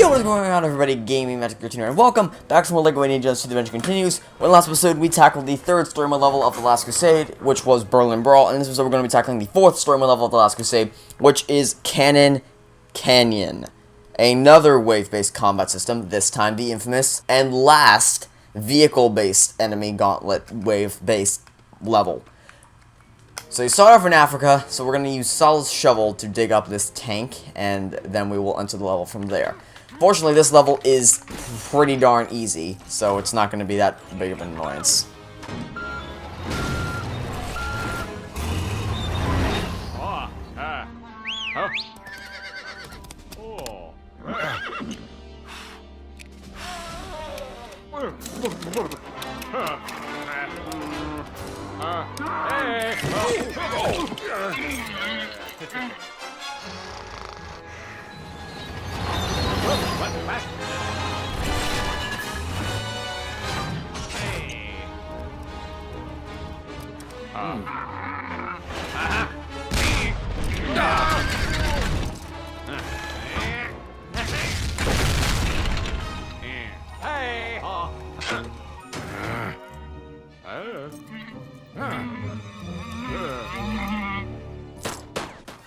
Yo, what is going on, everybody? Gaming Magic 13 here, and welcome back to more LEGO Ninjas to the Adventure Continues. Well, in the last episode, we tackled the third story mode level of the Last Crusade, which was Berlin Brawl, and in this episode, we're going to be tackling the fourth story mode level of the Last Crusade, which is Cannon Canyon. Another wave-based combat system, this time the infamous and last vehicle-based enemy gauntlet wave-based level. So you start off in Africa, so we're going to use Sol's shovel to dig up this tank, and then we will enter the level from there. Fortunately, this level is pretty darn easy, so it's not going to be that big of an annoyance.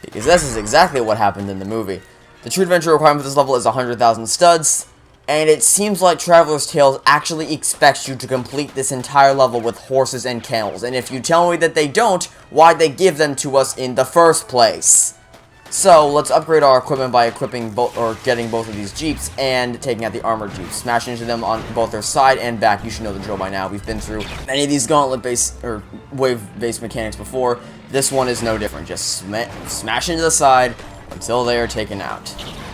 Because this is exactly what happened in the movie. The true adventure requirement for this level is 100,000 studs, and it seems like Traveler's Tales actually expects you to complete this entire level with horses and camels, and if you tell me that they don't, why'd they give them to us in the first place? So, let's upgrade our equipment by equipping both, or getting both of these Jeeps, and taking out the armored Jeeps. Smash into them on both their side and back. You should know the drill by now. We've been through many of these gauntlet-based, or wave-based mechanics before. This one is no different. Just smash into the side until they are taken out.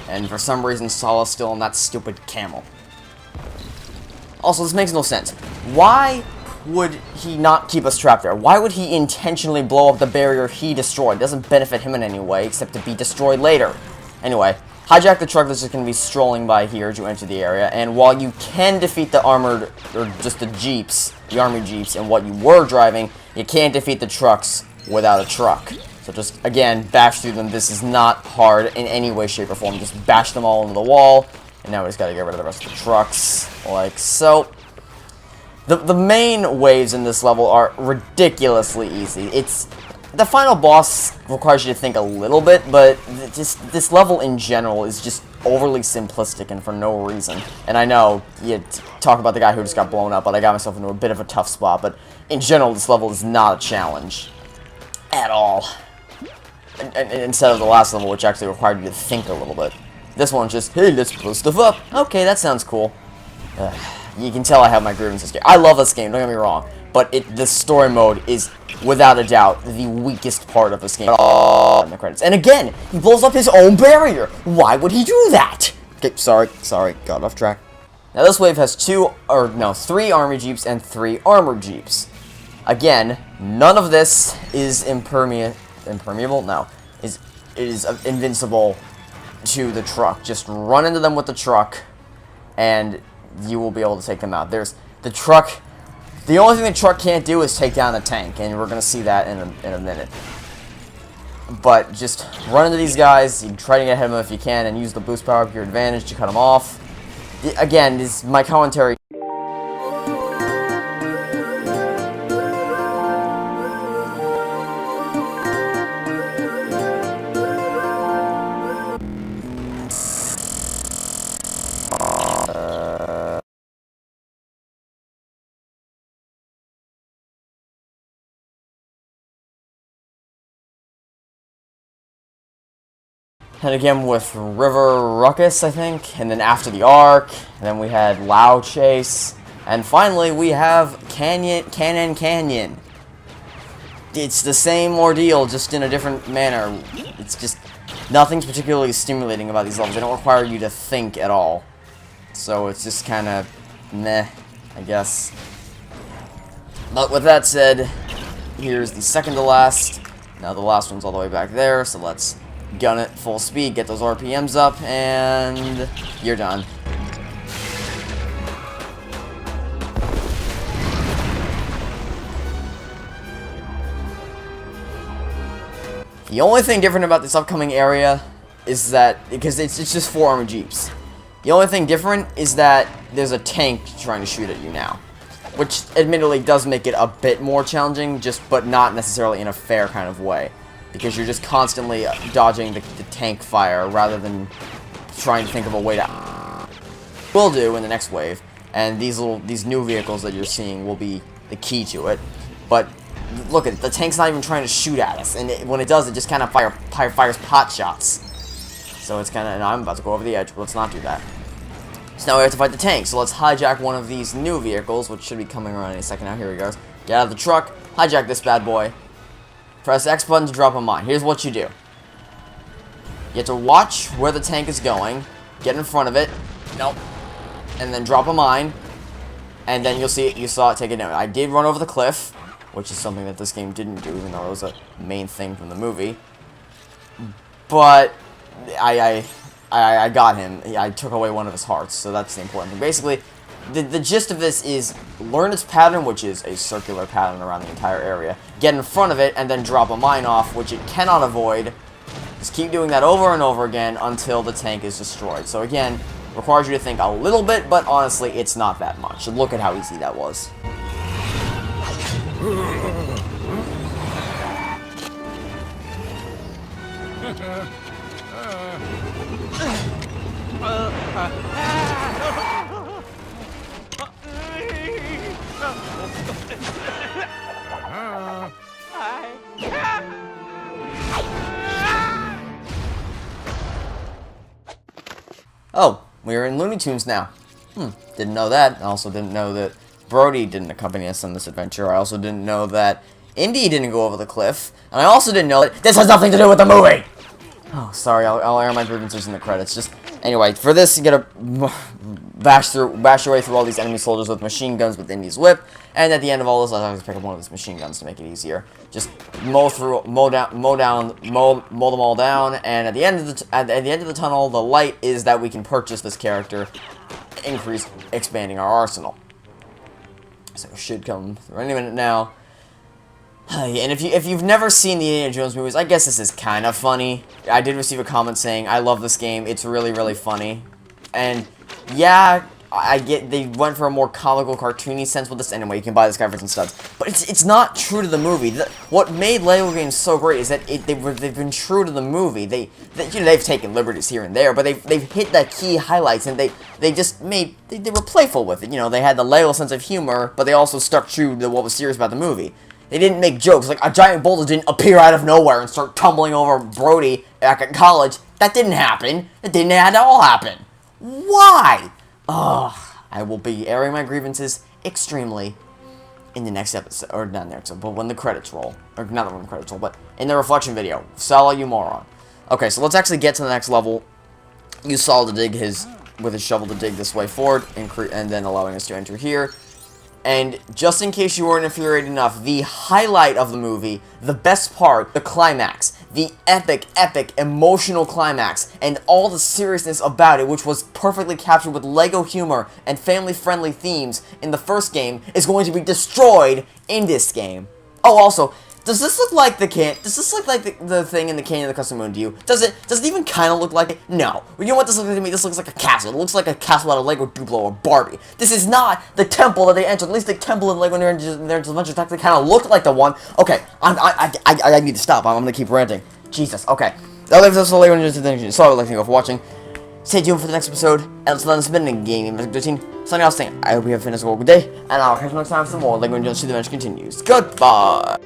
And for some reason, Saul is still on that stupid camel. Also, this makes no sense. Why would he not keep us trapped there? Why would he intentionally blow up the barrier he destroyed? It doesn't benefit him in any way, except to be destroyed later. Anyway, hijack the truck that's just going to be strolling by here to enter the area, and while you can defeat the armored, or just the Jeeps, the army Jeeps, and what you were driving, you can't defeat the trucks without a truck. So just, again, bash through them. This is not hard in any way, shape, or form. Just bash them all into the wall, and now we just gotta get rid of the rest of the trucks, like so. The main waves in this level are ridiculously easy. The final boss requires you to think a little bit, but this level in general is just overly simplistic and for no reason. And I know, you talk about the guy who just got blown up, but I got myself into a bit of a tough spot, but in general, this level is not a challenge. At all. And instead of the last level, which actually required you to think a little bit. This one's just, hey, let's blow stuff up. Okay, that sounds cool. You can tell I have my grievances here. I love this game, don't get me wrong, but the story mode is, without a doubt, the weakest part of this game. In the credits. And again, he blows up his own barrier. Why would he do that? Okay, sorry, got off track. Now this wave has three army Jeeps and 3 armored Jeeps. Again, none of this is impermeable? No. It is invincible to the truck. Just run into them with the truck, and you will be able to take them out. There's the truck. The only thing the truck can't do is take down the tank, and we're going to see that in a minute. But just run into these guys, you try to get ahead of them if you can, and use the boost power to your advantage to cut them off. Again, this is my commentary. And again with River Ruckus, I think, and then after the Ark, and then we had Lao Chase, and finally we have Cannon Canyon. It's the same ordeal, just in a different manner. It's just, nothing's particularly stimulating about these levels. They don't require you to think at all. So it's just kind of meh, I guess. But with that said, here's the second to last. Now the last one's all the way back there, so let's gun it full speed, get those RPMs up, and you're done. The only thing different about this upcoming area is that, because it's just 4 armored Jeeps. The only thing different is that there's a tank trying to shoot at you now, which admittedly does make it a bit more challenging, but not necessarily in a fair kind of way, because you're just constantly dodging the tank fire rather than trying to think of a way to will do in the next wave. And these new vehicles that you're seeing will be the key to it. But look at it, the tank's not even trying to shoot at us, and when it does, it just kind of fires pot shots. So it's kind of, and I'm about to go over the edge, but let's not do that. So now we have to fight the tank, so let's hijack one of these new vehicles, which should be coming around any second now. Here he goes. Get out of the truck, hijack this bad boy. Press X button to drop a mine. Here's what you do. You have to watch where the tank is going, get in front of it, nope, and then drop a mine, and then you saw it take it down. I did run over the cliff, which is something that this game didn't do, even though it was a main thing from the movie. But I got him. I took away one of his hearts, so that's the important thing. Basically, the gist of this is learn its pattern, which is a circular pattern around the entire area. Get in front of it, and then drop a mine off, which it cannot avoid. Just keep doing that over and over again until the tank is destroyed. So again, requires you to think a little bit, but honestly, it's not that much. Look at how easy that was. Oh, we're in Looney Tunes now. Didn't know that. I also didn't know that Brody didn't accompany us on this adventure. I also didn't know that Indy didn't go over the cliff. And I also didn't know that this has nothing to do with the movie! Oh, sorry, I'll air my grievances in the credits. Just, anyway, for this, you gotta bash your way through all these enemy soldiers with machine guns with Indy's whip. And at the end of all this, I'll just pick up one of these machine guns to make it easier. Just mow them all down, and at the end of the tunnel, the light is that we can purchase this character, expanding our arsenal. So it should come through any minute now. And if you've never seen the Indiana Jones movies, I guess this is kind of funny. I did receive a comment saying, I love this game, it's really, really funny. And yeah, I get they went for a more comical, cartoony sense with this. Anyway, you can buy this guy for some studs. But it's not true to the movie. What made LEGO games so great is that they've been true to the movie. They've taken liberties here and there, but they've hit that key highlights, and they were playful with it. You know, they had the LEGO sense of humor, but they also stuck true to what was serious about the movie. They didn't make jokes, like a giant boulder didn't appear out of nowhere and start tumbling over Brody back at college. That didn't happen. It didn't at all happen. Why? Ugh. I will be airing my grievances extremely in the next episode, or not next episode, but when the credits roll. Or not when the credits roll, but in the reflection video. Sala, you moron. Okay, so let's actually get to the next level. Use Sala to dig with his shovel to dig this way forward, and then allowing us to enter here. And just in case you weren't infuriated enough, the highlight of the movie, the best part, the climax, the epic, emotional climax, and all the seriousness about it, which was perfectly captured with LEGO humor and family-friendly themes in the first game, is going to be destroyed in this game. Oh, also, does this look like the the thing in the Canyon of the Custom Moon to you? Does it even kind of look like it? No. You know what this looks like to me? This looks like a castle. It looks like a castle out of Lego Duplo or Barbie. This is not the temple that they entered. At least the temple in Lego Adventure Time kind of looked like the one. Okay, I need to stop. I'm gonna keep ranting. Jesus. Okay. That leaves us to Lego Adventure. So I would like to thank you for watching. Stay tuned for the next episode. And let's let us spend in gaming. Signing off saying, I hope you have finished a good day, and I'll catch you next time for some more Lego Adventure continues. Goodbye.